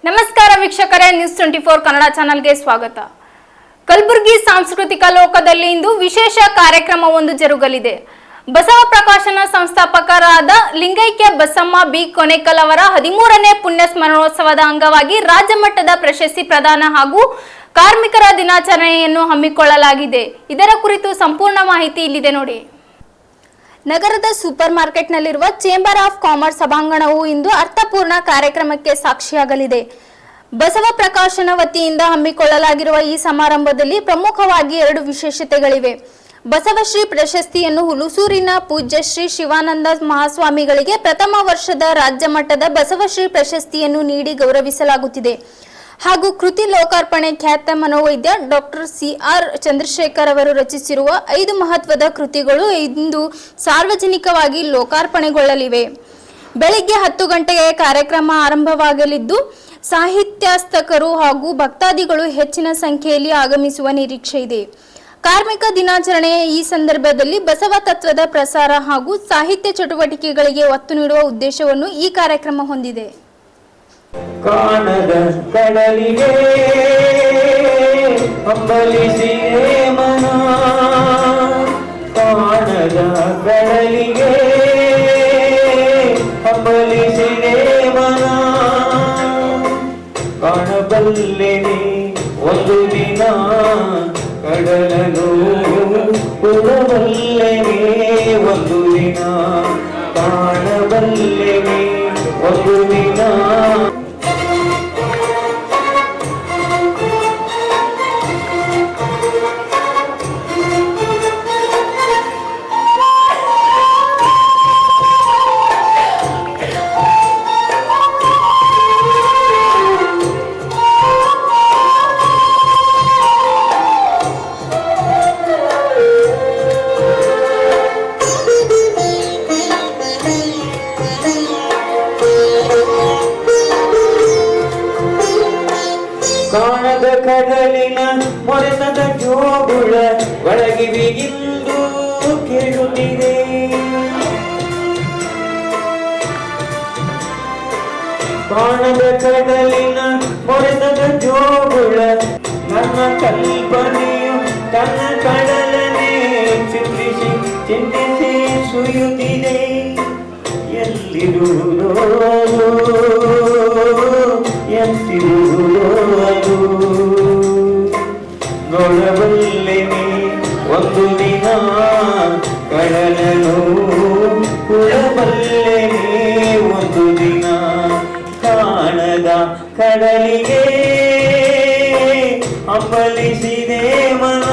ನಮಸ್ಕಾರ ವೀಕ್ಷಕರೇ, ನ್ಯೂಸ್ 24 ಕನ್ನಡ ಚಾನೆಲ್ಗೆ ಸ್ವಾಗತ. ಕಲಬುರಗಿ ಸಾಂಸ್ಕೃತಿಕ ಲೋಕದಲ್ಲಿ ಇಂದು ವಿಶೇಷ ಕಾರ್ಯಕ್ರಮವೊಂದು ಜರುಗಲಿದೆ. ಬಸವ ಪ್ರಕಾಶನ ಸಂಸ್ಥಾಪಕರಾದ ಲಿಂಗೈಕ್ಯ ಬಸಮ್ಮ ಬಿ ಕೊನೆಕಲ್ ಅವರ 13ನೇ ಪುಣ್ಯ ಸ್ಮರಣೋತ್ಸವದ ಅಂಗವಾಗಿ ರಾಜ್ಯ ಮಟ್ಟದ ಪ್ರಶಸ್ತಿ ಪ್ರದಾನ ಹಾಗೂ ಕಾರ್ಮಿಕರ ದಿನಾಚರಣೆಯನ್ನು ಹಮ್ಮಿಕೊಳ್ಳಲಾಗಿದೆ. ಇದರ ಕುರಿತು ಸಂಪೂರ್ಣ ಮಾಹಿತಿ ಇಲ್ಲಿದೆ ನೋಡಿ. ನಗರದ ಸೂಪರ್ ಮಾರ್ಕೆಟ್ನಲ್ಲಿರುವ ಚೇಂಬರ್ ಆಫ್ ಕಾಮರ್ಸ್ ಸಭಾಂಗಣವು ಇಂದು ಅರ್ಥಪೂರ್ಣ ಕಾರ್ಯಕ್ರಮಕ್ಕೆ ಸಾಕ್ಷಿಯಾಗಲಿದೆ. ಬಸವ ಪ್ರಕಾಶನ ವತಿಯಿಂದ ಹಮ್ಮಿಕೊಳ್ಳಲಾಗಿರುವ ಈ ಸಮಾರಂಭದಲ್ಲಿ ಪ್ರಮುಖವಾಗಿ 2 ವಿಶೇಷತೆಗಳಿವೆ. ಬಸವಶ್ರೀ ಪ್ರಶಸ್ತಿಯನ್ನು ಹುಲಸೂರಿನ ಪೂಜ್ಯ ಶ್ರೀ ಶಿವಾನಂದ ಮಹಾಸ್ವಾಮಿಗಳಿಗೆ ಪ್ರಥಮ ವರ್ಷದ ರಾಜ್ಯ ಮಟ್ಟದ ಬಸವಶ್ರೀ ಪ್ರಶಸ್ತಿಯನ್ನು ನೀಡಿ ಗೌರವಿಸಲಾಗುತ್ತಿದೆ. ಹಾಗೂ ಕೃತಿ ಲೋಕಾರ್ಪಣೆ ಖ್ಯಾತ ಮನೋವೈದ್ಯ ಡಾಕ್ಟರ್ CR ಚಂದ್ರಶೇಖರ್ ಅವರು ರಚಿಸಿರುವ 5 ಮಹತ್ವದ ಕೃತಿಗಳು ಇಂದು ಸಾರ್ವಜನಿಕವಾಗಿ ಲೋಕಾರ್ಪಣೆಗೊಳ್ಳಲಿವೆ. ಬೆಳಿಗ್ಗೆ 10 ಗಂಟೆಗೆ ಕಾರ್ಯಕ್ರಮ ಆರಂಭವಾಗಲಿದ್ದು ಸಾಹಿತ್ಯಾಸಕ್ತರು ಹಾಗೂ ಭಕ್ತಾದಿಗಳು ಹೆಚ್ಚಿನ ಸಂಖ್ಯೆಯಲ್ಲಿ ಆಗಮಿಸುವ ನಿರೀಕ್ಷೆ ಇದೆ. ಕಾರ್ಮಿಕ ದಿನಾಚರಣೆಯ ಈ ಸಂದರ್ಭದಲ್ಲಿ ಬಸವ ತತ್ವದ ಪ್ರಸಾರ ಹಾಗೂ ಸಾಹಿತ್ಯ ಚಟುವಟಿಕೆಗಳಿಗೆ ಒತ್ತು ನೀಡುವ ಉದ್ದೇಶವನ್ನು ಈ ಕಾರ್ಯಕ್ರಮ ಹೊಂದಿದೆ. ಕಾಣದ ಕಡಲಿಗೆ ಹಂಬಲಿಸಿದೆ ಮನ, ಕಾಣದ ಕಡಲಿಗೆ ಹಂಬಲಿಸಿದೆ ಮನ, ಕಾಣಬಲ್ಲೆನೆ ಒಂದು ದಿನ ಕಡಲನು, ಕೊಡಬಲ್ಲೆನೆ ಒಂದು ದಿನ, ಕಾಣಬಲ್ಲೆನೆ ಒಂದು ದಿನ. ಕಾಣದ ಕಡಲಿನ ಮೊರೆತದ ಜೋಗುಳ ಒಳಗಿವಿಗಿಂದು ಕೇಳುತ್ತಿದೆ. ಕಾಣದ ಕಡಲಿನ ಮೊರೆತದ ಜೋಗುಳ ನನ್ನ ಕಲ್ಪನೆಯು ತನ್ನ ಕಡಲನೆ ಚಿಂತಿಸಿ ಚಿಂತಿಸಿ ಸುಯುತ್ತಿದೆ. ಎಲ್ಲಿರುವುದೋ ಎಂತಿರುವುದೋ ನೋಡಬಲ್ಲೆನೆ ಒಂದು ದಿನ ಕಡಲನು, ಕೊಡಬಲ್ಲೆನೆ ಒಂದು ದಿನ, ಕಾಣದ ಕಡಲಿಗೆ ಹಂಬಲಿಸಿದೆ ಮನ.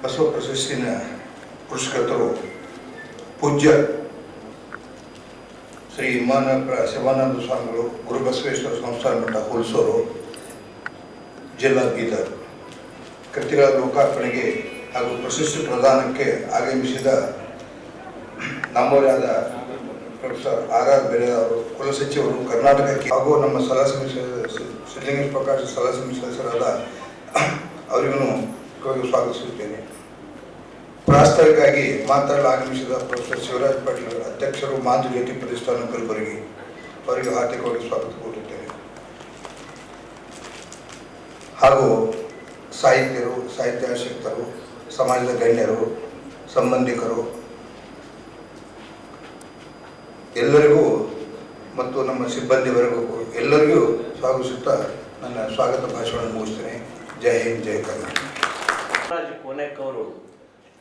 ಬಸವ ಪ್ರಶಸ್ತಿನ ಪುರಸ್ಕೃತರು ಪೂಜ್ಯ ಶ್ರೀ ಶಿವಾನಂದ ಸ್ವಾಮಿಗಳು, ಗುರುಬಸವೇಶ್ವರ ಸಂಸ್ಥಾನ ಮಠ ಹುಲಸೂರು, ಜಿಲ್ಲಾ ಬೀದರ್. ಕೃತಿಗಳ ಲೋಕಾರ್ಪಣೆಗೆ ಹಾಗೂ ಪ್ರಶಸ್ತಿ ಪ್ರದಾನಕ್ಕೆ ಆಗಮಿಸಿದ ನಮ್ಮವರಾದ ಪ್ರೊಫೆಸರ್ RR ಬೇರೆಯವರು, ಕುಲಸಚಿವರು ಕರ್ನಾಟಕಕ್ಕೆ, ಹಾಗೂ ನಮ್ಮ ಸಿದ್ಧಲಿಂಗೇಶ್ವರ ಪ್ರಕಾಶ ಸಲಹಾ ಸಮಿತಿ ಸದಸ್ಯರಾದ ಅವರಿಗೂ ಸ್ವಾಗತಿಸುತ್ತೇನೆ. ಪ್ರಾಸ್ತಾವಿಕವಾಗಿ ಮಾತನಾಡಲು ಆಗಮಿಸಿದ ಪ್ರೊಫೆಸರ್ ಶಿವರಾಜ್ ಪಾಟೀಲ್ ಅಧ್ಯಕ್ಷರು, ಮಾಂದು ಜ್ಯೋತಿ ಪ್ರತಿಷ್ಠಾನ ಕಲಬುರಗಿ, ಅವರಿಗೆ ಹಾರ್ದಿಕವಾಗಿ ಸ್ವಾಗತ ಕೋರುತ್ತೇನೆ. ಹಾಗೂ ಸಾಹಿತ್ಯರು, ಸಾಹಿತ್ಯಾಸಕ್ತರು, ಸಮಾಜದ ಗಣ್ಯರು, ಸಂಬಂಧಿಕರು ಎಲ್ಲರಿಗೂ ಮತ್ತು ನಮ್ಮ ಸಿಬ್ಬಂದಿವರೆಗೂ ಎಲ್ಲರಿಗೂ ಸ್ವಾಗತಿಸುತ್ತಾ ನನ್ನ ಸ್ವಾಗತ ಭಾಷಣ ಮುಗಿಸ್ತೇನೆ. ಜೈ ಹಿಂದ್, ಜೈ ಕರ್ನಾಟಕ. ಕೊನೆಕವರು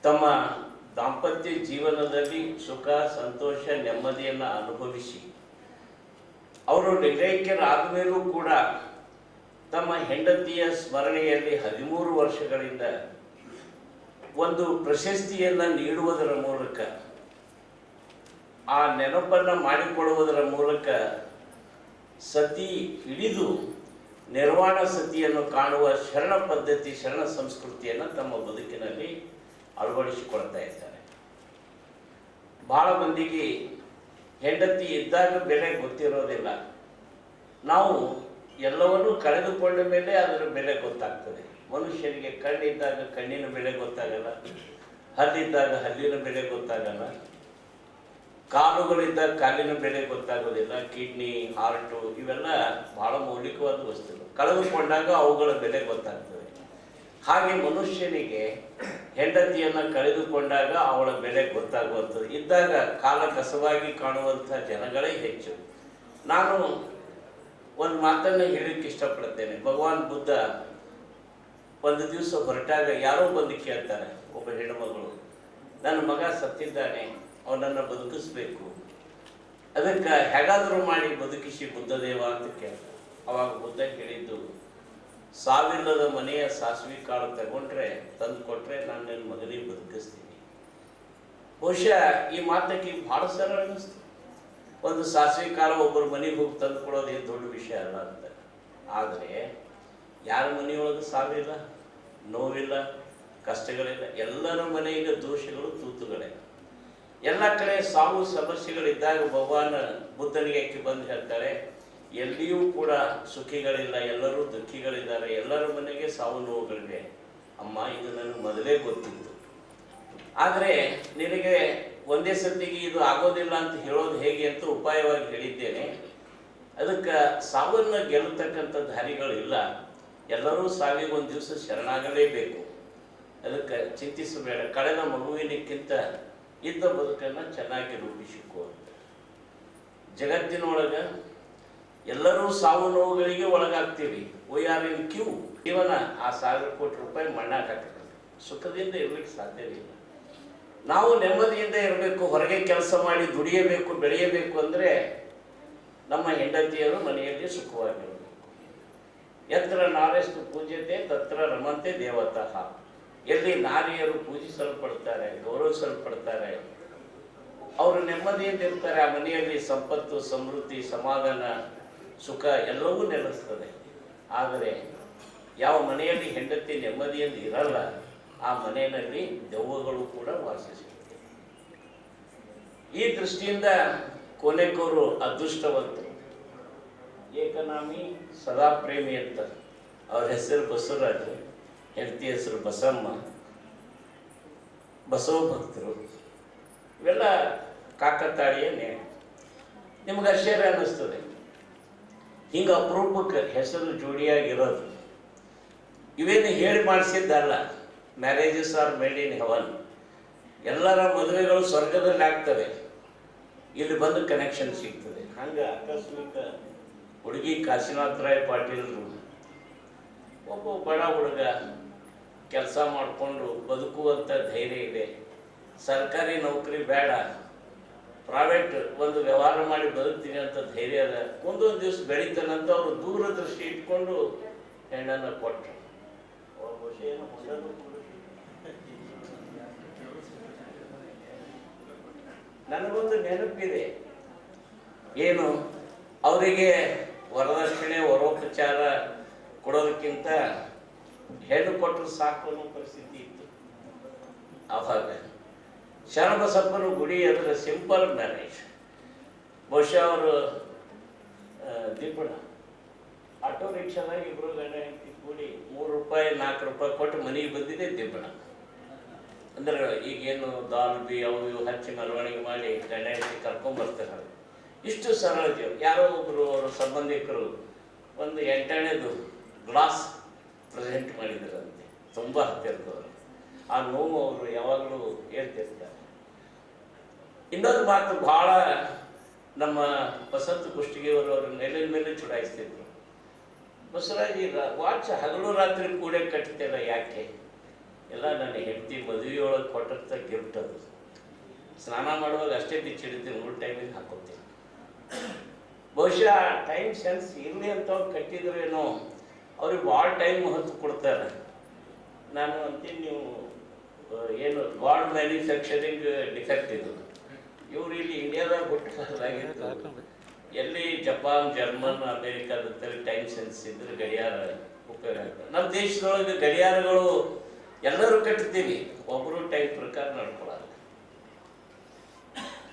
ತಮ್ಮ ದಾಂಪತ್ಯ ಜೀವನದಲ್ಲಿ ಸುಖ, ಸಂತೋಷ, ನೆಮ್ಮದಿಯನ್ನು ಅನುಭವಿಸಿ ಅವರು ಲಿಂಗೈಕ್ಯರಾದ ಮೇಲೂ ಕೂಡ ತಮ್ಮ ಹೆಂಡತಿಯ ಸ್ಮರಣೆಯಲ್ಲಿ 13 ವರ್ಷಗಳಿಂದ ಒಂದು ಪ್ರಶಸ್ತಿಯನ್ನು ನೀಡುವುದರ ಮೂಲಕ, ಆ ನೆನಪನ್ನು ಮಾಡಿಕೊಳ್ಳುವುದರ ಮೂಲಕ ಸತಿ ಹಿಡಿದು ನಿರ್ವಾಣ ಸತಿಯನ್ನು ಕಾಣುವ ಶರಣ ಪದ್ಧತಿ, ಶರಣ ಸಂಸ್ಕೃತಿಯನ್ನು ತಮ್ಮ ಬದುಕಿನಲ್ಲಿ ಅಳವಡಿಸಿಕೊಳ್ತಾ ಇದ್ದಾರೆ. ಬಹಳ ಮಂದಿಗೆ ಹೆಂಡತಿ ಇದ್ದಾಗ ಬೆಲೆ ಗೊತ್ತಿರೋದಿಲ್ಲ. ನಾವು ಎಲ್ಲವನ್ನೂ ಕಳೆದುಕೊಂಡ ಮೇಲೆ ಅದರ ಬೆಲೆ ಗೊತ್ತಾಗ್ತದೆ. ಮನುಷ್ಯನಿಗೆ ಕಣ್ಣಿದ್ದಾಗ ಕಣ್ಣಿನ ಬೆಲೆ ಗೊತ್ತಾಗಲ್ಲ, ಹಲ್ಲಿದ್ದಾಗ ಹಲ್ಲಿನ ಬೆಲೆ ಗೊತ್ತಾಗಲ್ಲ. ಕಾಲುಗಳಿಂದ ಕಾಲಿನ ಬೆಲೆ ಗೊತ್ತಾಗೋದಿಲ್ಲ. ಕಿಡ್ನಿ, ಹಾರ್ಟು ಇವೆಲ್ಲ ಬಹಳ ಮೌಲಿಕವಾದ ವಸ್ತುಗಳು. ಕಳೆದುಕೊಂಡಾಗ ಅವುಗಳ ಬೆಲೆ ಗೊತ್ತಾಗ್ತದೆ. ಹಾಗೆ ಮನುಷ್ಯನಿಗೆ ಹೆಂಡತಿಯನ್ನು ಕಳೆದುಕೊಂಡಾಗ ಅವಳ ಬೆಲೆ ಗೊತ್ತಾಗುವಂಥದ್ದು. ಇದ್ದಾಗ ಕಾಲ ಕಸವಾಗಿ ಕಾಣುವಂಥ ಜನಗಳೇ ಹೆಚ್ಚು. ನಾನು ಒಂದು ಮಾತನ್ನು ಹೇಳಲಿಕ್ಕೆ ಇಷ್ಟಪಡ್ತೇನೆ. ಭಗವಾನ್ ಬುದ್ಧ ಒಂದು ದಿವಸ ಹೊರಟಾಗ ಯಾರೋ ಬಂದು ಕೇಳ್ತಾರೆ, ಒಬ್ಬ ಹೆಣ್ಣುಮಗಳು, ನನ್ನ ಮಗ ಸತ್ತಿದ್ದಾನೆ, ಅವನನ್ನು ಬದುಕಿಸ್ಬೇಕು, ಅದಕ್ಕೆ ಹೇಗಾದರೂ ಮಾಡಿ ಬದುಕಿಸಿ ಬುದ್ಧದೇವ ಅಂತ ಕೇಳ್ತಾರೆ. ಅವಾಗ ಬುದ್ಧ ಹೇಳಿದ್ದು, ಸಾವಿಲ್ಲದ ಮನೆಯ ಸಾಸಿವೆ ಕಾಳು ತಗೊಂಡ್ರೆ ತಂದು ಕೊಟ್ರೆ ನಾನು ನನ್ನ ಮಗನಿಗೆ ಬದುಕಿಸ್ತೀನಿ. ಬಹುಶಃ ಈ ಮಾತಕ್ಕೆ ಭಾಳ ಸರಳ ಅನ್ನಿಸ್ತು. ಒಂದು ಸಾಸಿವೆ ಕಾಳು ಒಬ್ಬರು ಮನೆಗೆ ಹೋಗಿ ತಂದು ಕೊಡೋದು ಏನು ದೊಡ್ಡ ವಿಷಯ ಅಲ್ಲ ಅಂತ. ಆದರೆ ಯಾರ ಮನೆಯೊಳಗೆ ಸಾವಿಲ್ಲ, ನೋವಿಲ್ಲ, ಕಷ್ಟಗಳಿಲ್ಲ. ಎಲ್ಲರ ಮನೆಯ ದೋಷಗಳು, ತೂತುಗಳೇ. ಎಲ್ಲ ಕಡೆ ಸಾವು ಸಮಸ್ಯೆಗಳಿದ್ದಾಗ ಭಗವಾನ್ ಬುದ್ಧನಿಗೆ ಬಂದು ಹೇಳ್ತಾರೆ, ಎಲ್ಲಿಯೂ ಕೂಡ ಸುಖಿಗಳಿಲ್ಲ, ಎಲ್ಲರೂ ದುಃಖಿಗಳಿದ್ದಾರೆ, ಎಲ್ಲರ ಮನೆಗೆ ಸಾವು ನೋವುಗಳಿವೆ. ಅಮ್ಮ, ಇದು ನನಗೆ ಮೊದಲೇ ಗೊತ್ತಿತ್ತು. ಆದರೆ ನಿನಗೆ ಒಂದೇ ಸತಿಗೆ ಇದು ಆಗೋದಿಲ್ಲ ಅಂತ ಹೇಳೋದು ಹೇಗೆ ಅಂತ ಉಪಾಯವಾಗಿ ಹೇಳಿದ್ದೇನೆ. ಅದಕ್ಕೆ ಸಾವನ್ನು ಗೆಲ್ಲತಕ್ಕಂಥ ದಾರಿಗಳಿಲ್ಲ. ಎಲ್ಲರೂ ಸಾವಿಗೆ ಒಂದು ದಿವಸ ಶರಣಾಗಲೇಬೇಕು. ಅದಕ್ಕೆ ಚಿಂತಿಸಬೇಡ. ಕಳೆದ ಮಗುವಿನಕ್ಕಿಂತ ಇದ್ದ ಬದುಕನ್ನು ಚೆನ್ನಾಗಿ ರೂಪಿಸಿಕೋ ಅಂತ. ಜಗತ್ತಿನೊಳಗೆ ಎಲ್ಲರೂ ಸಾವು ನೋವುಗಳಿಗೆ ಒಳಗಾಗ್ತೀವಿ. We are in queue. ಜೀವನ ಆ 1000 ಕೋಟಿ ರೂಪಾಯಿ ಮಣ್ಣಾಗ ಹಾಕಬೇಕು. ಸುಖದಿಂದ ಇರ್ಲಿಕ್ಕೆ ಸಾಧ್ಯವಿಲ್ಲ. ನಾವು ನೆಮ್ಮದಿಯಿಂದ ಇರಬೇಕು. ಹೊರಗೆ ಕೆಲಸ ಮಾಡಿ ದುಡಿಯಬೇಕು, ಬೆಳೆಯಬೇಕು ಅಂದರೆ ನಮ್ಮ ಹೆಂಡತಿಯರು ಮನೆಯಲ್ಲಿ ಸುಖವಾಗಿರಬೇಕು. ಯತ್ರ ನಾರ್ಯಸ್ತು ಪೂಜ್ಯತೆ ತತ್ರ ರಮಂತೆ ದೇವತಃ. ಎಲ್ಲಿ ನಾರಿಯರು ಪೂಜಿಸಲ್ಪಡ್ತಾರೆ, ಗೌರವಿಸಲ್ಪಡ್ತಾರೆ, ಅವರು ನೆಮ್ಮದಿಯಿಂದ ಇರ್ತಾರೆ. ಆ ಮನೆಯಲ್ಲಿ ಸಂಪತ್ತು, ಸಮೃದ್ಧಿ, ಸಮಾಧಾನ, ಸುಖ ಎಲ್ಲವೂ ನೆಲೆಸ್ತದೆ. ಆದರೆ ಯಾವ ಮನೆಯಲ್ಲಿ ಹೆಂಡತಿ ನೆಮ್ಮದಿಯಿಂದ ಇರಲ್ಲ, ಆ ಮನೆಯಲ್ಲಿ ದೆವ್ವಗಳು ಕೂಡ ವಾಸಿಸುತ್ತೆ. ಈ ದೃಷ್ಟಿಯಿಂದ ಕೊನೆಕೋರು ಅದೃಷ್ಟವಂತರು. ಏಕನಾಮಿ ಸದಾ ಪ್ರೇಮಿ ಅಂತ. ಅವ್ರ ಹೆಸರು ಬಸವರಾಜು, ಹೆಂಡತಿ ಹೆಸರು ಬಸಮ್ಮ, ಬಸವ ಭಕ್ತರು. ಇವೆಲ್ಲ ಕಾಕತಾಳೀಯ ನೇಮ. ನಿಮ್ಗೆ ಆಶ್ಚರ್ಯ ಅನ್ನಿಸ್ತದೆ, ಹಿಂಗೆ ಅಪರೂಪಕ್ಕೆ ಹೆಸರು ಜೋಡಿಯಾಗಿರೋದು. ಇವೇನು ಹೇಳಿ ಮಾಡಿಸಿದ್ದಲ್ಲ. Marriages are made in heaven. ಎಲ್ಲರ ಮದುವೆಗಳು ಸ್ವರ್ಗದಲ್ಲಿ ಆಗ್ತವೆ, ಇಲ್ಲಿ ಬಂದು ಕನೆಕ್ಷನ್ ಸಿಗ್ತದೆ. ಹಂಗೆ ಆಕಸ್ಮಿಕ ಹುಡುಗಿ ಕಾಶಿನಾಥ್ ರಾಯ್ ಪಾಟೀಲ್ರು ಒಬ್ಬ ಬಡ ಹುಡುಗ ಕೆಲಸ ಮಾಡಿಕೊಂಡು ಬದುಕುವಂಥ ಧೈರ್ಯ ಇದೆ. ಸರ್ಕಾರಿ ನೌಕರಿ ಬೇಡ, ಪ್ರೈವೇಟ್ ಒಂದು ವ್ಯವಹಾರ ಮಾಡಿ ಬದುಕ್ತೀನಿ ಅಂತ ಧೈರ್ಯ ಅದ. ಒಂದೊಂದು ದಿವಸ ಬೆಳೀತಾನಂತ ಅವರು ದೂರದೃಷ್ಟಿ ಇಟ್ಕೊಂಡು ಹೆಣ್ಣನ್ನು ಕೊಟ್ಟರು. ನನಗೊಂದು ನೆನಪಿದೆ. ಏನು, ಅವರಿಗೆ ವರದಕ್ಷಿಣೆ, ವರೋಪಚಾರ ಕೊಡೋದಕ್ಕಿಂತ ಹೆಣ್ಣು ಕೊಟ್ಟರು ಸಾಕು ಅನ್ನೋ ಪರಿಸ್ಥಿತಿ ಇತ್ತು ಆವಾಗ. ಶರಣಬಸಪ್ಪನ ಗುಡಿ ಅದರ ಸಿಂಪಲ್ ಮ್ಯಾರೇಜ್. ಬಹುಶಃ ಅವರು ದಿಬ್ಬಣ ಆಟೋ ರಿಕ್ಷಾದಾಗ ಇಬ್ಬರು ಗಂಡ ಹೆಂಡತಿ ಕೂಡಿ ₹3-4 ಕೊಟ್ಟು ಮನೆಗೆ ಬಂದಿದೆ ದಿಬ್ಬಣ. ಅಂದ್ರೆ ಈಗೇನು ದಾಲ್ ಬಿ ಅವು ಇವು ಹಚ್ಚಿ ಮೆರವಣಿಗೆ ಮಾಡಿ ಗಂಡ ಹೆಂಡತಿ ಕರ್ಕೊಂಡ್ಬರ್ತಾರೆ. ಇಷ್ಟು ಸರಳ ಜೀವ. ಯಾರೋ ಒಬ್ಬರು ಅವರ ಸಂಬಂಧಿಕರು ಒಂದು 8ನೇದು ಗ್ಲಾಸ್ ಪ್ರೆಸೆಂಟ್ ಮಾಡಿದರಂತೆ, ತುಂಬ ಹತ್ತಿರದವರು. ಆ ನೋವು ಅವರು ಯಾವಾಗಲೂ ಹೇಳ್ತಿರ್ತಾರೆ. ಇನ್ನೊಂದು ಮಾತು ಭಾಳ ನಮ್ಮ ವಸಂತ ಕುಷ್ಟಗಿಯವರು ಅವ್ರ ನೆಲದ ಮೇಲೆ ಚುಡಾಯಿಸ್ತಿದ್ರು. ಬಸವರಾಜ್, ಈಗ ವಾಚ್ ಹಗಲು ರಾತ್ರಿ ಕೂಡ ಕಟ್ತಿಲ್ಲ ಯಾಕೆ? ಎಲ್ಲ ನನ್ನ ಹೆಂಡತಿ ಮದುವೆಯೊಳಗೆ ಕೊಟ್ಟಂಥ ಗಿಫ್ಟ್ ಅದು. ಸ್ನಾನ ಮಾಡುವಾಗ ಅಷ್ಟೇ ಬಿಚ್ಚಿಡ್ತೀನಿ, 3 ಟೈಮಿಗೆ ಹಾಕೋತೀನಿ. ಬಹುಶಃ ಟೈಮ್ ಸೆನ್ಸ್ ಇರಲಿ ಅಂತ ಅವ್ರು ಕಟ್ಟಿದ್ರೇನೋ, ಅವ್ರಿಗೆ ಭಾಳ ಟೈಮ್ ಹೊತ್ತು ಕೊಡ್ತಾರೆ. ನಾನು ಅಂತೀನಿ, ನೀವು ಏನು ಗಾಡ್ ಮ್ಯಾನುಫ್ಯಾಕ್ಚರಿಂಗ್ ಡಿಫೆಕ್ಟ್ ಇದು. ಇವರು ಇಲ್ಲಿ ಇಂಡಿಯಾದಾಗ ಹುಟ್ಟಲಾಗಿತ್ತು. ಎಲ್ಲಿ ಜಪಾನ್, ಜರ್ಮನ್, ಅಮೇರಿಕಾದಲ್ಲಿ ಟೈಮ್ ಸೆನ್ಸ್ ಇದ್ರೆ ಗಡಿಯಾರ ಉಪಯೋಗ ಆಗ್ತದೆ. ನಮ್ಮ ದೇಶದೊಳಗೆ ಗಡಿಯಾರಗಳು ಎಲ್ಲರೂ ಕಟ್ತೀವಿ, ಒಬ್ಬರು ಟೈಮ್ ಪ್ರಕಾರ ನಡ್ಕೊಳ್ಳಲ್ಲ.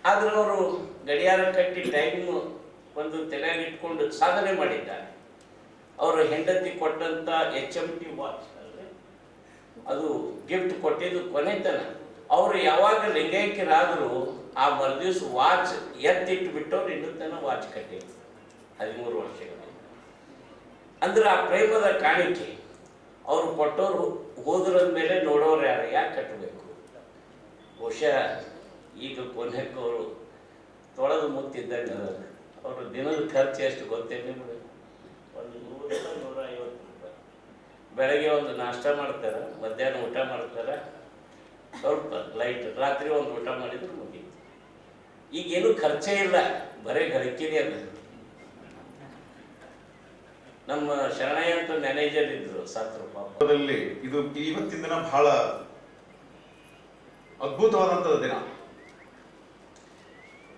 ಆದ್ರೆ ಅವರು ಗಡಿಯಾರ ಕಟ್ಟಿ ಟೈಮ್ ಒಂದು ತಲೆಯಾಗಿ ಇಟ್ಕೊಂಡು ಸಾಧನೆ ಮಾಡಿದ್ದಾರೆ. ಅವರು ಹೆಂಡತಿ ಕೊಟ್ಟಂತ HMT ವಾಚ್ ಅದು ಗಿಫ್ಟ್ ಕೊಟ್ಟಿದ್ದು ಕೊನೆತನ. ಅವರು ಯಾವಾಗ ಲಿಂಗೈಕ್ಯರಾದರೂ ಆ ಮರುದಿವ್ಸ ವಾಚ್ ಎತ್ತಿಟ್ಟು ಬಿಟ್ಟವ್ರು ಇನ್ನೂ ತನಕ ವಾಚ್ ಕಟ್ಟಿಲ್ಲ 13 ವರ್ಷಗಳು. ಅಂದ್ರೆ ಆ ಪ್ರೇಮದ ಕಾಣಿಕೆ ಅವ್ರು ಕೊಟ್ಟವ್ರು ಹೋದ್ರದ ಮೇಲೆ ನೋಡೋರು ಯಾರು, ಯಾಕೆ ಕಟ್ಟಬೇಕು? ಬಹುಶಃ ಈಗ ಕೊನೆಗೆ ಅವರು ತೊಳೆದು ಮುತ್ತಿದ್ದಂಗೆ ಅವರು ದಿನದ ಖರ್ಚು ಎಷ್ಟು ಗೊತ್ತೇ ನಿಮಗೆ? ಒಂದು 100-150 ರೂಪಾಯಿ. ಬೆಳಗ್ಗೆ ಒಂದು ನಾಷ್ಟ ಮಾಡ್ತಾರೆ, ಮಧ್ಯಾಹ್ನ ಊಟ ಮಾಡ್ತಾರೆ, ಸ್ವಲ್ಪ ಲೈಟ್, ರಾತ್ರಿ ಒಂದು ಊಟ ಮಾಡಿದ್ರು ಮುಗೀತು. ಈಗೇನು ಖರ್ಚೇ ಇಲ್ಲ, ಬರೀ ಗಳಿಕೆನೇ ಅದ. ನಮ್ಮ ಶರಣಯ್ಯ ಅಂತ ಮ್ಯಾನೇಜರ್ ಇದ್ರು, ಸತ್ರು ಪಾಪ. ಇದು ಇವತ್ತಿನ ದಿನ ಬಹಳ ಅದ್ಭುತವಾದಂತಹ ದಿನ.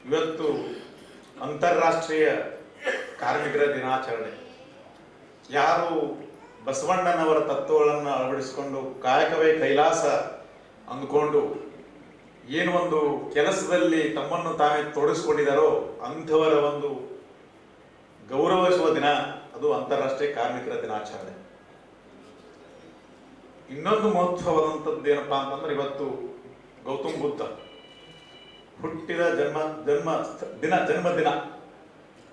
ಇವತ್ತು ಅಂತಾರಾಷ್ಟ್ರೀಯ ಕಾರ್ಮಿಕರ ದಿನಾಚರಣೆ. ಯಾರು ಬಸವಣ್ಣನವರ ತತ್ವಗಳನ್ನು ಅಳವಡಿಸಿಕೊಂಡು ಕಾಯಕವೇ ಕೈಲಾಸ ಅಂದುಕೊಂಡು ಏನು ಒಂದು ಕೆಲಸದಲ್ಲಿ ತಮ್ಮನ್ನು ತಾವೇ ತೊಡಗಿಸ್ಕೊಂಡಿದ್ದಾರೋ ಅಂಥವರ ಒಂದು ಗೌರವಿಸುವ ದಿನ ಅದು ಅಂತಾರಾಷ್ಟ್ರೀಯ ಕಾರ್ಮಿಕರ ದಿನಾಚರಣೆ. ಇನ್ನೊಂದು ಮಹತ್ವವಾದಂಥದ್ದು ಏನಪ್ಪಾ ಅಂತಂದ್ರೆ, ಇವತ್ತು ಗೌತಮ್ ಬುದ್ಧ ಹುಟ್ಟಿದ ಜನ್ಮದಿನ.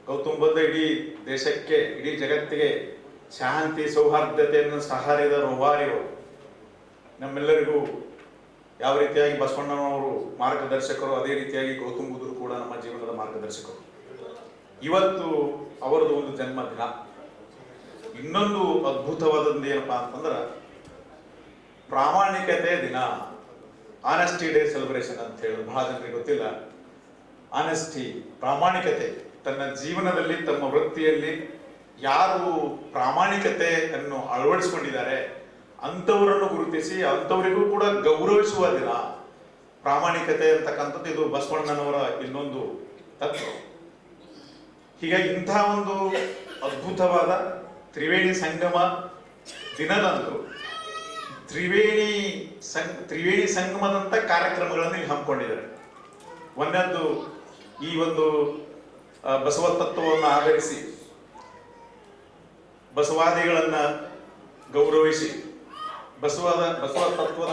ಗೌತಮ್ ಬುದ್ಧ ಇಡೀ ದೇಶಕ್ಕೆ, ಇಡೀ ಜಗತ್ತಿಗೆ ಶಾಂತಿ ಸೌಹಾರ್ದತೆಯನ್ನು ಸಹಾರಿದ ರೂವಾರಿಗಳು. ನಮ್ಮೆಲ್ಲರಿಗೂ ಯಾವ ರೀತಿಯಾಗಿ ಬಸವಣ್ಣನವರು ಮಾರ್ಗದರ್ಶಕರು, ಅದೇ ರೀತಿಯಾಗಿ ಗೌತಮ್ ಬುದ್ಧರು ಕೂಡ ನಮ್ಮ ಜೀವನದ ಮಾರ್ಗದರ್ಶಕರು. ಇವತ್ತು ಅವರದು ಒಂದು ಜನ್ಮದಿನ. ಇನ್ನೊಂದು ಅದ್ಭುತವಾದದ್ದು ಏನಪ್ಪಾ ಅಂತಂದ್ರ ಪ್ರಾಮಾಣಿಕತೆ ದಿನ, ಆನೆಸ್ಟಿ ಡೇ ಸೆಲೆಬ್ರೇಷನ್ ಅಂತ ಹೇಳಿ ಬಹಳ ಜನರಿಗೆ ಗೊತ್ತಿಲ್ಲ. ಆನೆಸ್ಟಿ, ಪ್ರಾಮಾಣಿಕತೆ, ತನ್ನ ಜೀವನದಲ್ಲಿ ತಮ್ಮ ವೃತ್ತಿಯಲ್ಲಿ ಯಾರು ಪ್ರಾಮಾಣಿಕತೆಯನ್ನು ಅಳವಡಿಸಿಕೊಂಡಿದ್ದಾರೆ ಅಂಥವರನ್ನು ಗುರುತಿಸಿ ಅಂಥವರಿಗೂ ಕೂಡ ಗೌರವಿಸುವ ದಿನ. ಪ್ರಾಮಾಣಿಕತೆ ಅಂತಕ್ಕಂಥದ್ದು ಇದು ಬಸವಣ್ಣನವರ ಇನ್ನೊಂದು ತತ್ವ. ಹೀಗಾಗಿ ಇಂಥ ಒಂದು ಅದ್ಭುತವಾದ ತ್ರಿವೇಣಿ ಸಂಗಮ ದಿನದಂದು ತ್ರಿವೇಣಿ ಸಂಗಮದಂತ ಕಾರ್ಯಕ್ರಮಗಳನ್ನು ಇಲ್ಲಿ ಹಮ್ಮಿಕೊಂಡಿದ್ದಾರೆ. ಒಂದದ್ದು ಈ ಒಂದು ಬಸವ ತತ್ವವನ್ನು ಆಧರಿಸಿ ಬಸವಾದಿಗಳನ್ನ ಗೌರವಿಸಿ ಬಸವ ತತ್ವದ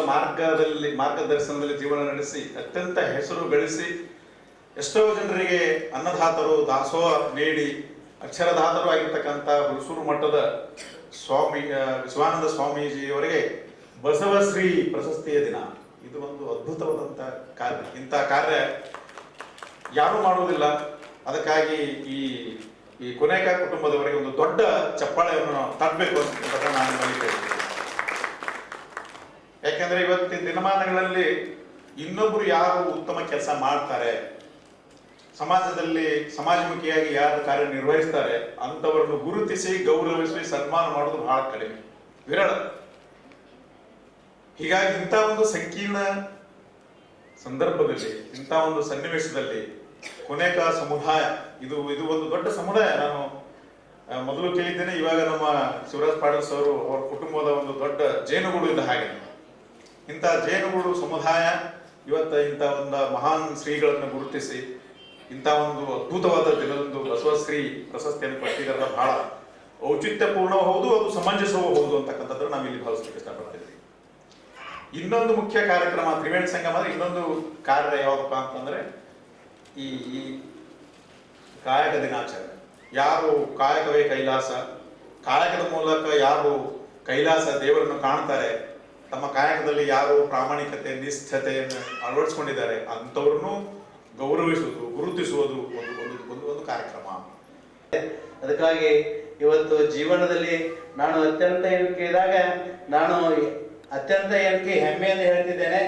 ಮಾರ್ಗದರ್ಶನದಲ್ಲಿ ಜೀವನ ನಡೆಸಿ ಅತ್ಯಂತ ಹೆಸರು ಗಳಿಸಿ ಎಷ್ಟೋ ಜನರಿಗೆ ಅನ್ನದಾತರು, ದಾಸೋಹ ನೀಡಿ ಅಕ್ಷರದಾತರು ಆಗಿರ್ತಕ್ಕಂಥ ಹುಲಸೂರು ಮಠದ ಶಿವಾನಂದ ಸ್ವಾಮೀಜಿಯವರಿಗೆ ಬಸವಶ್ರೀ ಪ್ರಶಸ್ತಿಯ ದಿನ. ಇದು ಒಂದು ಅದ್ಭುತವಾದಂಥ ಕಾರ್ಯ. ಇಂಥ ಕಾರ್ಯ ಯಾರು ಮಾಡುವುದಿಲ್ಲ. ಅದಕ್ಕಾಗಿ ಈ ಕೊನೆಕ ಕುಟುಂಬದವರಿಗೆ ಒಂದು ದೊಡ್ಡ ಚಪ್ಪಾಳೆಯನ್ನು ನಾವು ತಟ್ಟಬೇಕು ಅಂತ ನಾನು ಹೇಳ್ತೇನೆ. ಯಾಕೆಂದ್ರೆ ಇವತ್ತಿನ ದಿನಮಾನಗಳಲ್ಲಿ ಇನ್ನೊಬ್ರು ಯಾರು ಉತ್ತಮ ಕೆಲಸ ಮಾಡ್ತಾರೆ, ಸಮಾಜದಲ್ಲಿ ಸಮಾಜಮುಖಿಯಾಗಿ ಯಾರು ಕಾರ್ಯನಿರ್ವಹಿಸ್ತಾರೆ ಅಂತವರನ್ನು ಗುರುತಿಸಿ ಗೌರವಿಸಿ ಸನ್ಮಾನ ಮಾಡೋದು ಬಹಳ ಕಡಿಮೆ, ವಿರಳ. ಹೀಗಾಗಿ ಇಂಥ ಒಂದು ಸಂಕೀರ್ಣ ಸಂದರ್ಭದಲ್ಲಿ, ಇಂಥ ಒಂದು ಸನ್ನಿವೇಶದಲ್ಲಿ ಕೊನೆಕ ಸಮುದಾಯ ಇದು ಒಂದು ದೊಡ್ಡ ಸಮುದಾಯ. ನಾನು ಮೊದಲು ಕೇಳಿದ್ದೇನೆ, ಇವಾಗ ನಮ್ಮ ಶಿವರಾಜ್ ಪಾಟೀಲ್ ಸರ್ ಅವರ ಕುಟುಂಬದ ಒಂದು ದೊಡ್ಡ ಜೇನುಗೂಡು ಇದ್ದ ಹಾಗೆ. ಇಂಥ ಜೇನುಗೂಡು ಸಮುದಾಯ ಇವತ್ತ ಇಂಥ ಒಂದು ಮಹಾನ್ ಶ್ರೀಗಳನ್ನು ಗುರುತಿಸಿ ಇಂಥ ಒಂದು ಅದ್ಭುತವಾದ ದಿನದಂದು ಬಸವಶ್ರೀ ಪ್ರಶಸ್ತಿಯನ್ನು ಪಡೆದಿದ್ದರ ಬಹಳ ಔಚಿತ್ಯಪೂರ್ಣವೂ ಹೌದು, ಅದು ಸಮಂಜಸವೂ ಹೌದು ಅಂತಕ್ಕಂಥದ್ದು ನಾವು ಇಲ್ಲಿ ಭಾವಿಸ್ಲಿಕ್ಕೆ ಇಷ್ಟಪಡ್ತೀವಿ. ಇನ್ನೊಂದು ಮುಖ್ಯ ಕಾರ್ಯಕ್ರಮ ತ್ರಿವೇಣಿ ಸಂಗಮ. ಇನ್ನೊಂದು ಕಾರ್ಯ ಯಾವಪ್ಪ ಅಂತಂದ್ರೆ ಈ ಕಾಯಕ ದಿನಾಚರಣೆ. ಯಾರು ಕಾಯಕವೇ ಕೈಲಾಸ, ಕಾಯಕದ ಮೂಲಕ ಯಾರು ಕೈಲಾಸ ದೇವರನ್ನು ಕಾಣ್ತಾರೆ, ತಮ್ಮ ಕಾಯಕದಲ್ಲಿ ಯಾರು ಪ್ರಾಮಾಣಿಕತೆ ನಿಷ್ಠತೆಯನ್ನು ಅಳವಡಿಸಿಕೊಂಡಿದ್ದಾರೆ ಅಂಥವ್ರನ್ನು ಗೌರವಿಸುವುದು, ಗುರುತಿಸುವುದು ಒಂದು ಕಾರ್ಯಕ್ರಮ. ಅದಕ್ಕಾಗಿ ಇವತ್ತು ಜೀವನದಲ್ಲಿ ನಾನು ಅತ್ಯಂತ ಹೆಮ್ಮೆಯಿಂದ ಹೇಳ್ತಿದ್ದೇನೆ.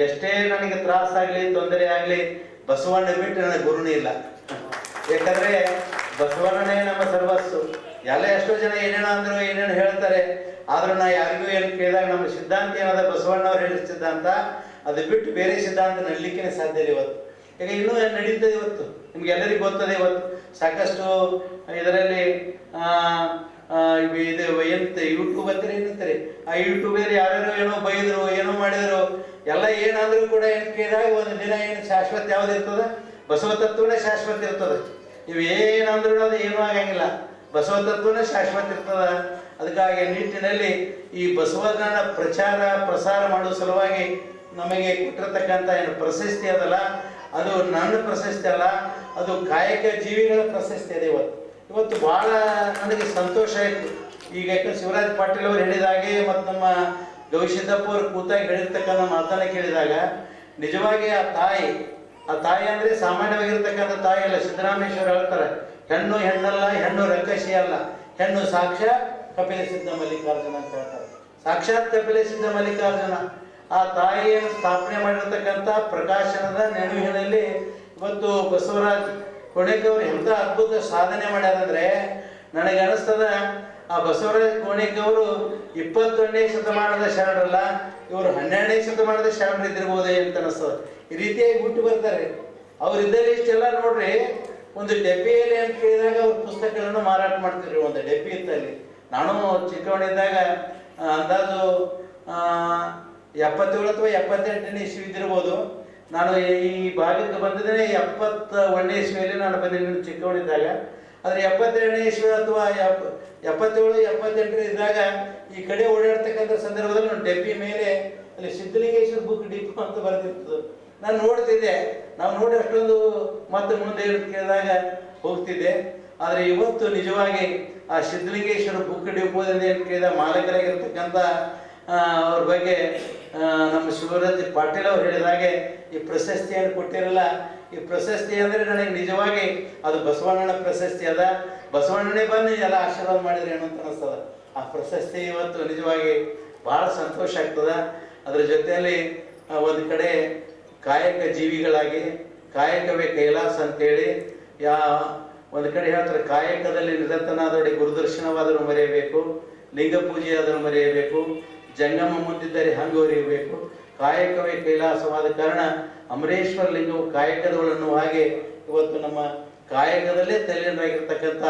ಎಷ್ಟೇ ನನಗೆ ತ್ರಾಸಾಗ್ಲಿ, ತೊಂದರೆ ಆಗ್ಲಿ, ಬಸವಣ್ಣ ಬಿಟ್ಟು ನನಗೆ ಗುರುನೇ ಇಲ್ಲ. ಯಾಕಂದ್ರೆ ಬಸವಣ್ಣನೇ ನಮ್ಮ ಸರ್ವಸ್ಸು. ಎಲ್ಲ ಎಷ್ಟೋ ಜನ ಏನೇನೋ ಅಂದ್ರು, ಏನೇನು ಹೇಳ್ತಾರೆ, ಆದ್ರೂ ನಾ ಯಾರಿಗೂ ಏನು ಕೇಳಿದಾಗ ನಮ್ಮ ಸಿದ್ಧಾಂತ ಏನದ ಬಸವಣ್ಣವ್ರು ಹೇಳಿದ ಸಿದ್ಧಾಂತ, ಅದು ಬಿಟ್ಟು ಬೇರೆ ಸಿದ್ಧಾಂತ ನಡಲಿಕ್ಕೆ ಸಾಧ್ಯ ಇಲ್ಲ ಇವತ್ತು. ಈಗ ಇನ್ನೂ ನಡೀತದೆ ಇವತ್ತು, ನಿಮ್ಗೆ ಎಲ್ಲರಿಗೂ ಗೊತ್ತದೆ. ಇವತ್ತು ಸಾಕಷ್ಟು ಇದರಲ್ಲಿ ಇದು ಯೂಟ್ಯೂಬ್ ಅಂತಾರೆ, ಏನಂತಾರೆ, ಆ ಯೂಟ್ಯೂಬಲ್ಲಿ ಯಾರ್ಯಾರೋ ಏನೋ ಬೈದ್ರು, ಏನೋ ಮಾಡಿದ್ರು, ಎಲ್ಲ ಏನಾದ್ರೂ ಕೂಡ ಏನು ಕೇಳಿದಾಗ ಒಂದು ದಿನ ಏನು ಶಾಶ್ವತ ಯಾವ್ದು ಇರ್ತದೆ, ಬಸವ ತತ್ವನೇ ಶಾಶ್ವತ ಇರ್ತದೆ. ನೀವು ಏನಂದ್ರೂ ಅದು ಏನೂ ಆಗಂಗಿಲ್ಲ, ಬಸವ ತತ್ವನೇ ಶಾಶ್ವತ ಇರ್ತದ. ಅದಕ್ಕಾಗಿ ನಿಟ್ಟಿನಲ್ಲಿ ಈ ಬಸವನ ಪ್ರಸಾರ ಮಾಡುವ ಸಲುವಾಗಿ ನಮಗೆ ಕೊಟ್ಟಿರತಕ್ಕಂಥ ಏನು ಪ್ರಶಸ್ತಿ ಅದಲ್ಲ, ಅದು ನನ್ನ ಪ್ರಶಸ್ತಿ ಅಲ್ಲ, ಅದು ಕಾಯಕ ಜೀವಿಗಳ ಪ್ರಶಸ್ತಿ ಇದೆ. ಇವತ್ತು ಭಾಳ ನನಗೆ ಸಂತೋಷ ಆಯಿತು. ಈಗ ಯಾಕಂದ್ರೆ ಶಿವರಾಜ್ ಪಾಟೀಲ್ ಅವರು ಹೇಳಿದಾಗೆ ಮತ್ತು ನಮ್ಮ ಗವಿಸಿದ್ದಪ್ಪ ಅವರು ಕೂತಾಗಿ ಹೇಳಿರ್ತಕ್ಕಂಥ ಮಾತನ್ನು ಕೇಳಿದಾಗ ನಿಜವಾಗಿ ಆ ತಾಯಿ ಅಂದರೆ ಸಾಮಾನ್ಯವಾಗಿರ್ತಕ್ಕಂಥ ತಾಯಿ ಅಲ್ಲ. ಸಿದ್ದರಾಮೇಶ್ವರ ಹೇಳ್ತಾರೆ, ಹೆಣ್ಣು ಹೆಣ್ಣಲ್ಲ, ಹೆಣ್ಣು ರಕ್ಕಸಿ ಅಲ್ಲ, ಹೆಣ್ಣು ಸಾಕ್ಷಾತ್ ಕಪಿಲ ಸಿದ್ಧ ಮಲ್ಲಿಕಾರ್ಜುನ ಅಂತ ಹೇಳ್ತಾರೆ. ಸಾಕ್ಷಾತ್ ಕಪಿಲ ಸಿದ್ಧ ಮಲ್ಲಿಕಾರ್ಜುನ ಆ ತಾಯಿಯನ್ನು ಸ್ಥಾಪನೆ ಮಾಡಿರ್ತಕ್ಕಂಥ ಪ್ರಕಾಶನದ ನೆನಪಿನಲ್ಲಿ ಇವತ್ತು ಬಸವರಾಜ್ ಕೋಣಿಕವರು ಎಂಥ ಅದ್ಭುತ ಸಾಧನೆ ಮಾಡ್ಯಾರಂದ್ರೆ ನನಗೆ ಅನಿಸ್ತದ ಆ ಬಸವರಾಜ್ ಕೋಣಿಕವರು 21ನೇ ಶತಮಾನದ ಶರಣರಲ್ಲ, ಇವರು 12ನೇ ಶತಮಾನದ ಶರಣರು ಇದ್ದಿರ್ಬೋದೇ ಅಂತ ಅನಿಸ್ತದ. ಈ ರೀತಿಯಾಗಿ ಹುಟ್ಟು ಬರ್ತಾರೆ. ಅವರಿದ್ದಲ್ಲಿ ಇಷ್ಟೆಲ್ಲ ನೋಡ್ರಿ, ಒಂದು ಡಬ್ಬಿಯಲ್ಲಿ ಅಂತ ಕೇಳಿದಾಗ ಅವ್ರ ಪುಸ್ತಕಗಳನ್ನು ಮಾರಾಟ ಮಾಡ್ತಿದ್ರು. ಒಂದು ಡಬ್ಬಿ ಇತ್ತಲ್ಲಿ. ನಾನು ಚಿಕ್ಕವನಿದ್ದಾಗ ಅಂದಾಜು 77 ಅಥವಾ 78ನೇ ಇಸ್ವಿ ಇದ್ದಿರ್ಬೋದು. ನಾನು ಈ ಭಾಗಕ್ಕೆ ಬಂದಿದ್ದೇನೆ 71ನೇ ಇಸ್ವಿಯಲ್ಲಿ ನಾನು ಬಂದಿದ್ದೀನಿ ಚಿಕ್ಕವನಿದ್ದಾಗ. ಆದರೆ 72ನೇ ಇಸ್ವಿ ಅಥವಾ 77, 78 ಇದ್ದಾಗ ಈ ಕಡೆ ಓಡಾಡ್ತಕ್ಕಂಥ ಸಂದರ್ಭದಲ್ಲಿ ನಾನು ಡಬ್ಬಿ ಮೇಲೆ ಅಲ್ಲಿ ಸಿದ್ಧಲಿಂಗೇಶ್ವರ ಬುಕ್ ಡಿಪೋ ಅಂತ ಬರ್ತಿತ್ತು. ನಾನು ನೋಡ್ತಿದ್ದೆ. ನಾವು ನೋಡಿ ಅಷ್ಟೊಂದು ಮತ್ತೆ ಮುಂದೆ ಕೇಳಿದಾಗ ಹೋಗ್ತಿದ್ದೆ. ಆದರೆ ಇವತ್ತು ನಿಜವಾಗಿ ಆ ಸಿದ್ಧಲಿಂಗೇಶ್ವರ ಬುಕ್ ಡಿಪೋದಿಂದ ಏನು ಕೇಳಿದ ಮಾಲಕರಾಗಿರ್ತಕ್ಕಂಥ ಅವ್ರ ಬಗ್ಗೆ ನಮ್ಮ ಶಿವರಾಜ್ ಪಾಟೀಲ್ ಅವರು ಹೇಳಿದಾಗೆ ಈ ಪ್ರಶಸ್ತಿಯನ್ನು ಕೊಟ್ಟಿರಲ್ಲ. ಈ ಪ್ರಶಸ್ತಿ ಅಂದರೆ ನನಗೆ ನಿಜವಾಗಿ ಅದು ಬಸವಣ್ಣನ ಪ್ರಶಸ್ತಿ ಅದ. ಬಸವಣ್ಣನೇ ಬಂದು ಎಲ್ಲ ಆಶೀರ್ವಾದ ಮಾಡಿದ್ರೆ ಏನು ಅಂತ ಅನಿಸ್ತದ. ಆ ಪ್ರಶಸ್ತಿ ಇವತ್ತು ನಿಜವಾಗಿ ಭಾಳ ಸಂತೋಷ ಆಗ್ತದ. ಅದರ ಜೊತೆಯಲ್ಲಿ ಒಂದು ಕಡೆ ಕಾಯಕ ಜೀವಿಗಳಾಗಿ ಕಾಯಕವೇ ಕೈಲಾಸ ಅಂತೇಳಿ ಒಂದು ಕಡೆ ಹೇಳ್ತಾರೆ, ಕಾಯಕದಲ್ಲಿ ನಿರತನಾದೊಡೆ ಗುರುದರ್ಶನವಾದರೂ ಮರೆಯಬೇಕು, ಲಿಂಗ ಪೂಜೆಯಾದರೂ ಮರೆಯಬೇಕು, ಜಂಗಮ ಮುಂದಿದ್ದರೆ ಹಂಗೂರಿಯಬೇಕು, ಕಾಯಕವೇ ಕೈಲಾಸವಾದ ಕಾರಣ ಅಮರೇಶ್ವರ ಲಿಂಗವು ಕಾಯಕದವಳನ್ನು ಹಾಗೆ ಇವತ್ತು ನಮ್ಮ ಕಾಯಕದಲ್ಲೇ ತಲ್ಲೀನರಾಗಿರ್ತಕ್ಕಂಥ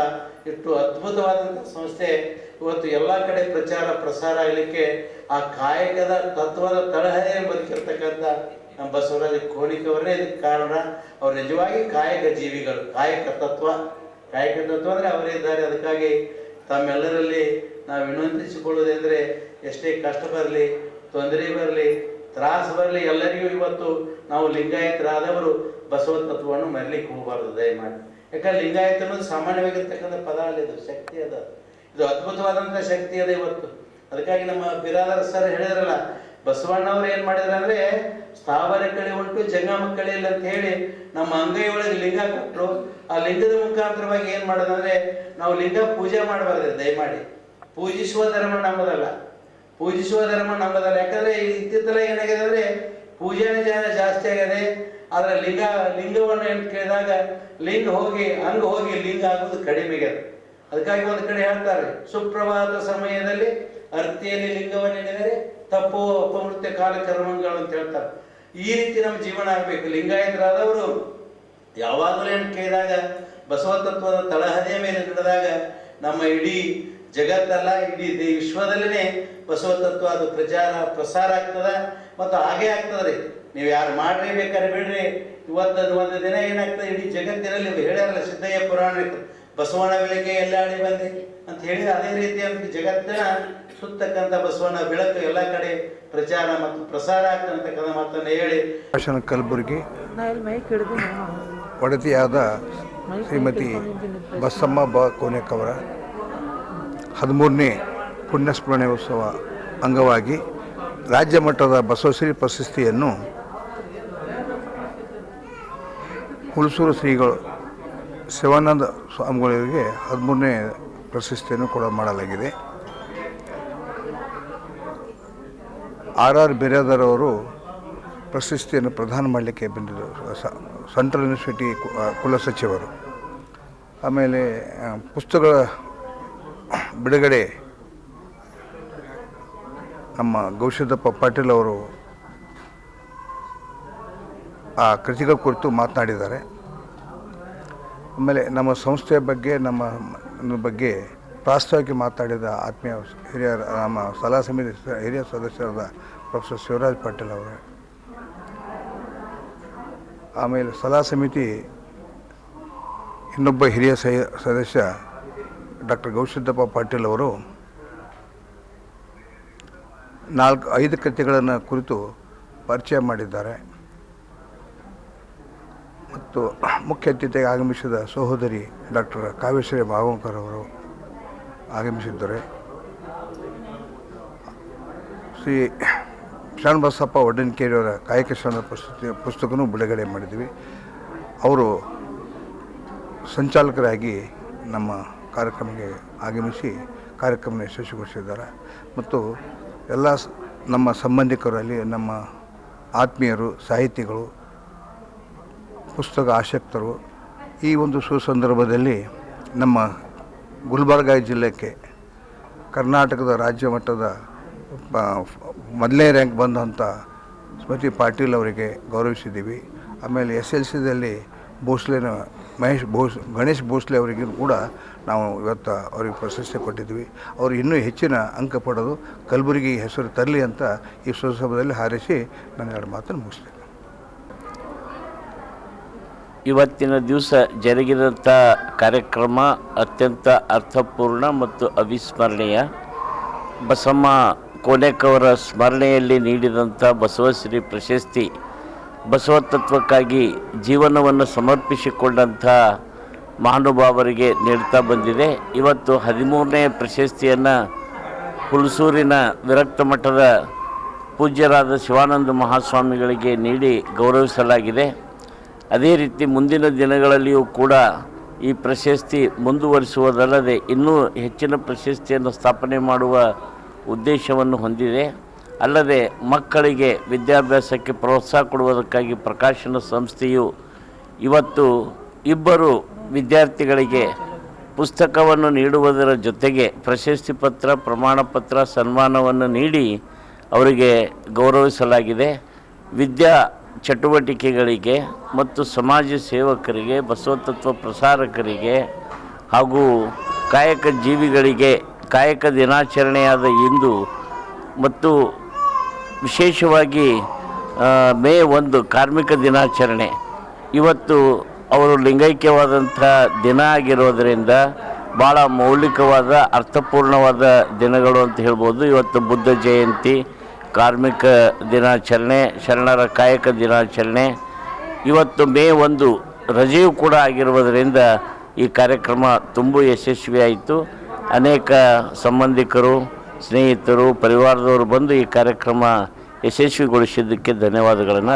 ಇಷ್ಟು ಅದ್ಭುತವಾದಂಥ ಸಂಸ್ಥೆ ಇವತ್ತು ಎಲ್ಲ ಕಡೆ ಪ್ರಚಾರ ಪ್ರಸಾರ ಆಗಲಿಕ್ಕೆ ಆ ಕಾಯಕದ ತತ್ವದ ತಳಹದಿಯ ಬದುಕಿರ್ತಕ್ಕಂಥ ನಮ್ಮ ಬಸವರಾಜ ಕೋಣಿಕವರೇ ಇದಕ್ಕೆ ಕಾರಣ. ಅವ್ರು ನಿಜವಾಗಿ ಕಾಯಕ ಜೀವಿಗಳು. ಕಾಯಕ ತತ್ವ ಅಂದರೆ ಅವರೇ ಇದ್ದಾರೆ. ಅದಕ್ಕಾಗಿ ತಮ್ಮೆಲ್ಲರಲ್ಲಿ ನಾವು ವಿನಂತಿಸಿಕೊಳ್ಳುವುದೆಂದರೆ ಎಷ್ಟೇ ಕಷ್ಟ ಬರಲಿ, ತೊಂದರೆ ಬರಲಿ, ತ್ರಾಸು ಬರಲಿ, ಎಲ್ಲರಿಗೂ ಇವತ್ತು ನಾವು ಲಿಂಗಾಯತರಾದವರು ಬಸವ ತತ್ವವನ್ನು ಮರಿಲಿಕ್ಕೆ ಹೋಗಬಾರ್ದು ದಯಮಾಡಿ. ಯಾಕಂದ್ರೆ ಲಿಂಗಾಯತ ಅನ್ನೋದು ಸಾಮಾನ್ಯವಾಗಿರ್ತಕ್ಕಂಥ ಪದ ಅಲ್ಲ, ಇದು ಶಕ್ತಿ ಅದ. ಇದು ಅದ್ಭುತವಾದಂಥ ಶಕ್ತಿ ಅದ ಇವತ್ತು. ಅದಕ್ಕಾಗಿ ನಮ್ಮ ಬಿರಾದರ್ ಸರ್ ಹೇಳಿದ್ರಲ್ಲ, ಬಸವಣ್ಣವ್ರು ಏನು ಮಾಡಿದ್ರು ಅಂದರೆ ಸ್ಥಾವರ ಕಳೆ ಉಂಟು ಜಂಗಮ ಕಳೆ ಇಲ್ಲ ಅಂತ ಹೇಳಿ ನಮ್ಮ ಅಂಗೈ ಒಳಗೆ ಲಿಂಗ ಕೊಟ್ಟರು. ಆ ಲಿಂಗದ ಮುಖಾಂತರವಾಗಿ ಏನು ಮಾಡೋದಂದ್ರೆ ನಾವು ಲಿಂಗ ಪೂಜೆ ಮಾಡಬಾರ್ದು ದಯಮಾಡಿ. ಪೂಜಿಸುವ ಧರ್ಮ ನಮ್ಮದಲ್ಲ, ಪೂಜಿಸುವ ಧರ್ಮ ನಮ್ಮದಲ್ಲ. ಯಾಕಂದ್ರೆ ಇತ್ತಿತ್ತಲ ಏನಾಗಿದೆ ಅಂದರೆ ಪೂಜೆನೇ ಜಾಸ್ತಿ ಆಗಿದೆ. ಆದರೆ ಲಿಂಗವನ್ನು ಏನು ಕೇಳಿದಾಗ ಅಂಗ ಹೋಗಿ ಲಿಂಗ ಆಗೋದು ಕಡಿಮೆ ಆಗ್ಯದ. ಅದಕ್ಕಾಗಿ ಒಂದು ಕಡೆ ಹೇಳ್ತಾರೆ, ಸುಪ್ರಭಾತ ಸಮಯದಲ್ಲಿ ಅರ್ತಿಯಲ್ಲಿ ಲಿಂಗವನ್ನು ಎಣಿದರೆ ತಪ್ಪು ಅಪಮೃತ್ಯ ಕಾಲ ಕರ್ಮಗಳು ಅಂತ ಹೇಳ್ತಾರೆ. ಈ ರೀತಿ ನಮ್ಮ ಜೀವನ ಆಗಬೇಕು. ಲಿಂಗಾಯತರಾದವರು ಯಾವಾಗಲೂ ಏನು ಕೇಳಿದಾಗ ಬಸವ ತತ್ವದ ತಳಹದಿಯ ಮೇಲೆ ನಡೆದಾಗ ನಮ್ಮ ಇಡೀ ಜಗತ್ತಲ್ಲ, ಇಡೀ ವಿಶ್ವದಲ್ಲೇ ಬಸವ ತತ್ವ ಅದು ಪ್ರಸಾರ ಆಗ್ತದ ಮತ್ತು ಹಾಗೆ ಆಗ್ತದ್ರಿ. ನೀವು ಯಾರು ಮಾಡ್ರಿ ಬೇಕಾದ್ರೆ ಬಿಡ್ರಿ. ಇವತ್ತು ಒಂದು ದಿನ ಏನಾಗ್ತದೆ, ಇಡೀ ಜಗತ್ತಿನಲ್ಲಿ ಹೇಳ್ಯಾರಲ್ಲ ಸಿದ್ದಯ್ಯ ಪುರಾಣ, ಬಸವಣ್ಣ ಬೆಳಗ್ಗೆ ಎಲ್ಲಾಡಿ ಬಂದೆ ಅಂತ ಹೇಳಿ ಅದೇ ರೀತಿ ಅಂತ ಜಗತ್ತಿನ ಸುತ್ತಕ್ಕಂಥ ಬಸವಣ್ಣ ಬೆಳಕು ಎಲ್ಲ ಕಡೆ ಪ್ರಚಾರ ಮತ್ತು ಪ್ರಸಾರ ಆಗ್ತಕ್ಕಂಥ ಮಾತನ್ನು ಹೇಳಿ ಕಲಬುರಗಿ ಒಡತಿಯಾದ ಶ್ರೀಮತಿ ಬಸಮ್ಮ ಕೋನೇಕವರ 13ನೇ ಪುಣ್ಯಸ್ಮರಣೆ ಉತ್ಸವ ಅಂಗವಾಗಿ ರಾಜ್ಯ ಮಟ್ಟದ ಬಸವಶ್ರೀ ಪ್ರಶಸ್ತಿಯನ್ನು ಹುಣಸೂರು ಶ್ರೀಗಳು ಶಿವಾನಂದ ಸ್ವಾಮಿಗಳಿಗೆ 13ನೇ ಪ್ರಶಸ್ತಿಯನ್ನು ಕೂಡ ಮಾಡಲಾಗಿದೆ. ಆರ್ ಬಿರಾದರ್ ಅವರು ಪ್ರಶಸ್ತಿಯನ್ನು ಪ್ರದಾನ ಮಾಡಲಿಕ್ಕೆ ಬಂದಿದ್ದರು, ಸೆಂಟ್ರಲ್ ಯೂನಿವರ್ಸಿಟಿ ಕುಲಸಚಿವರು. ಆಮೇಲೆ ಪುಸ್ತಕಗಳ ಬಿಡುಗಡೆ ನಮ್ಮ ಗವಿಸಿದ್ದಪ್ಪ ಪಾಟೀಲ್ ಅವರು ಆ ಕೃತಿಗಳ ಕುರಿತು ಮಾತನಾಡಿದ್ದಾರೆ. ಆಮೇಲೆ ನಮ್ಮ ಸಂಸ್ಥೆಯ ಬಗ್ಗೆ ನಮ್ಮ ಬಗ್ಗೆ ಪ್ರಾಸ್ತಾವಿಕ ಮಾತಾಡಿದ ಆತ್ಮೀಯ ಹಿರಿಯರ ನಮ್ಮ ಸಲಹಾ ಸಮಿತಿ ಹಿರಿಯ ಸದಸ್ಯರಾದ ಪ್ರೊಫೆಸರ್ ಶಿವರಾಜ್ ಪಾಟೀಲ್ ಅವರು, ಆಮೇಲೆ ಸಲಹಾ ಸಮಿತಿ ಇನ್ನೊಬ್ಬ ಹಿರಿಯ ಸದಸ್ಯ ಡಾಕ್ಟರ್ ಗವಿಸಿದ್ದಪ್ಪ ಪಾಟೀಲ್ ಅವರು 4-5 ಕೃತಿಗಳನ್ನು ಕುರಿತು ಪರಿಚಯ ಮಾಡಿದ್ದಾರೆ. ಮತ್ತು ಮುಖ್ಯ ಅತಿಥಿಯಾಗಿ ಆಗಮಿಸಿದ ಸಹೋದರಿ ಡಾಕ್ಟರ್ ಕಾವ್ಯಶ್ರೀ ಭಾಗವಂಕರ್ ಅವರು ಆಗಮಿಸಿದ್ದಾರೆ. ಶ್ರೀ ಶರಣಬಸಪ್ಪ ಒಡ್ಡನ್ಕೇರಿಯವರ ಕಾಯಕ ಶರಣ ಪುಸ್ತಕನೂ ಬಿಡುಗಡೆ ಮಾಡಿದ್ವಿ. ಅವರು ಸಂಚಾಲಕರಾಗಿ ನಮ್ಮ ಕಾರ್ಯಕ್ರಮಕ್ಕೆ ಆಗಮಿಸಿ ಕಾರ್ಯಕ್ರಮ ಯಶಸ್ವಿಗೊಳಿಸಿದ್ದಾರೆ. ಮತ್ತು ಎಲ್ಲ ನಮ್ಮ ಸಂಬಂಧಿಕರಲ್ಲಿ ನಮ್ಮ ಆತ್ಮೀಯರು, ಸಾಹಿತಿಗಳು, ಪುಸ್ತಕ ಆಸಕ್ತರು ಈ ಒಂದು ಸುಸಂದರ್ಭದಲ್ಲಿ ನಮ್ಮ ಗುಲ್ಬರ್ಗ ಜಿಲ್ಲೆಗೆ ಕರ್ನಾಟಕದ ರಾಜ್ಯ ಮಟ್ಟದ ಮೊದಲನೇ ರ್ಯಾಂಕ್ ಬಂದಂಥ ಸ್ಮೃತಿ ಪಾಟೀಲ್ ಅವರಿಗೆ ಗೌರವಿಸಿದ್ದೀವಿ. ಆಮೇಲೆ SLCದಲ್ಲಿ ಗಣೇಶ್ ಭೋಸ್ಲೆ ಅವರಿಗೂ ಕೂಡ ನಾವು ಇವತ್ತು ಅವರಿಗೆ ಪ್ರಶಸ್ತಿ ಕೊಟ್ಟಿದ್ವಿ. ಅವರು ಇನ್ನೂ ಹೆಚ್ಚಿನ ಅಂಕ ಪಡೆದು ಕಲಬುರಗಿ ಹೆಸರು ತರಲಿ ಅಂತ ಈ ಸುಸಭದಲ್ಲಿ ಹಾರೈಸಿ ನನ್ನ 2 ಮಾತನ್ನು ಮುಗಿಸ್ತೇನೆ. ಇವತ್ತಿನ ದಿವಸ ಜರುಗಿದಂಥ ಕಾರ್ಯಕ್ರಮ ಅತ್ಯಂತ ಅರ್ಥಪೂರ್ಣ ಮತ್ತು ಅವಿಸ್ಮರಣೀಯ. ಬಸಮ್ಮ ಕೋನೇಕವರ ಸ್ಮರಣೆಯಲ್ಲಿ ನೀಡಿದಂಥ ಬಸವಶ್ರೀ ಪ್ರಶಸ್ತಿ ಬಸವ ತತ್ವಕ್ಕಾಗಿ ಜೀವನವನ್ನು ಸಮರ್ಪಿಸಿಕೊಂಡಂಥ ಮಹಾನುಭಾವರಿಗೆ ನೀಡ್ತಾ ಬಂದಿದೆ. ಇವತ್ತು 13ನೇ ಪ್ರಶಸ್ತಿಯನ್ನು ಹುಣಸೂರಿನ ವಿರಕ್ತ ಮಠದ ಪೂಜ್ಯರಾದ ಶಿವಾನಂದ ಮಹಾಸ್ವಾಮಿಗಳಿಗೆ ನೀಡಿ ಗೌರವಿಸಲಾಗಿದೆ. ಅದೇ ರೀತಿ ಮುಂದಿನ ದಿನಗಳಲ್ಲಿಯೂ ಕೂಡ ಈ ಪ್ರಶಸ್ತಿ ಮುಂದುವರಿಸುವುದಲ್ಲದೆ ಇನ್ನೂ ಹೆಚ್ಚಿನ ಪ್ರಶಸ್ತಿಯನ್ನು ಸ್ಥಾಪನೆ ಮಾಡುವ ಉದ್ದೇಶವನ್ನು ಹೊಂದಿದೆ. ಅಲ್ಲದೆ ಮಕ್ಕಳಿಗೆ ವಿದ್ಯಾಭ್ಯಾಸಕ್ಕೆ ಪ್ರೋತ್ಸಾಹ ಕೊಡುವುದಕ್ಕಾಗಿ ಪ್ರಕಾಶನ ಸಂಸ್ಥೆಯು ಇವತ್ತು 2 ವಿದ್ಯಾರ್ಥಿಗಳಿಗೆ ಪುಸ್ತಕವನ್ನು ನೀಡುವುದರ ಜೊತೆಗೆ ಪ್ರಶಸ್ತಿ ಪತ್ರ, ಪ್ರಮಾಣ ಪತ್ರ, ಸನ್ಮಾನವನ್ನು ನೀಡಿ ಅವರಿಗೆ ಗೌರವಿಸಲಾಗಿದೆ. ವಿದ್ಯಾ ಚಟುವಟಿಕೆಗಳಿಗೆ ಮತ್ತು ಸಮಾಜ ಸೇವಕರಿಗೆ, ಬಸವತತ್ವ ಪ್ರಸಾರಕರಿಗೆ ಹಾಗೂ ಕಾಯಕ ಜೀವಿಗಳಿಗೆ ಕಾಯಕ ದಿನಾಚರಣೆಯಾದ ಇಂದು ಮತ್ತು ವಿಶೇಷವಾಗಿ ಮೇ 1 ಕಾರ್ಮಿಕ ದಿನಾಚರಣೆ ಇವತ್ತು ಅವರು ಲಿಂಗೈಕ್ಯವಾದಂಥ ದಿನ ಆಗಿರೋದರಿಂದ ಭಾಳ ಮೌಲಿಕವಾದ ಅರ್ಥಪೂರ್ಣವಾದ ದಿನಗಳು ಅಂತ ಹೇಳ್ಬೋದು. ಇವತ್ತು ಬುದ್ಧ ಜಯಂತಿ, ಕಾರ್ಮಿಕ ದಿನಾಚರಣೆ, ಶರಣರ ಕಾಯಕ ದಿನಾಚರಣೆ, ಇವತ್ತು ಮೇ 1 ರಜೆಯೂ ಕೂಡ ಆಗಿರುವುದರಿಂದ ಈ ಕಾರ್ಯಕ್ರಮ ತುಂಬ ಯಶಸ್ವಿಯಾಯಿತು. ಅನೇಕ ಸಂಬಂಧಿಕರು, ಸ್ನೇಹಿತರು, ಪರಿವಾರದವರು ಬಂದು ಈ ಕಾರ್ಯಕ್ರಮ ಯಶಸ್ವಿಗೊಳಿಸಿದ್ದಕ್ಕೆ ಧನ್ಯವಾದಗಳನ್ನು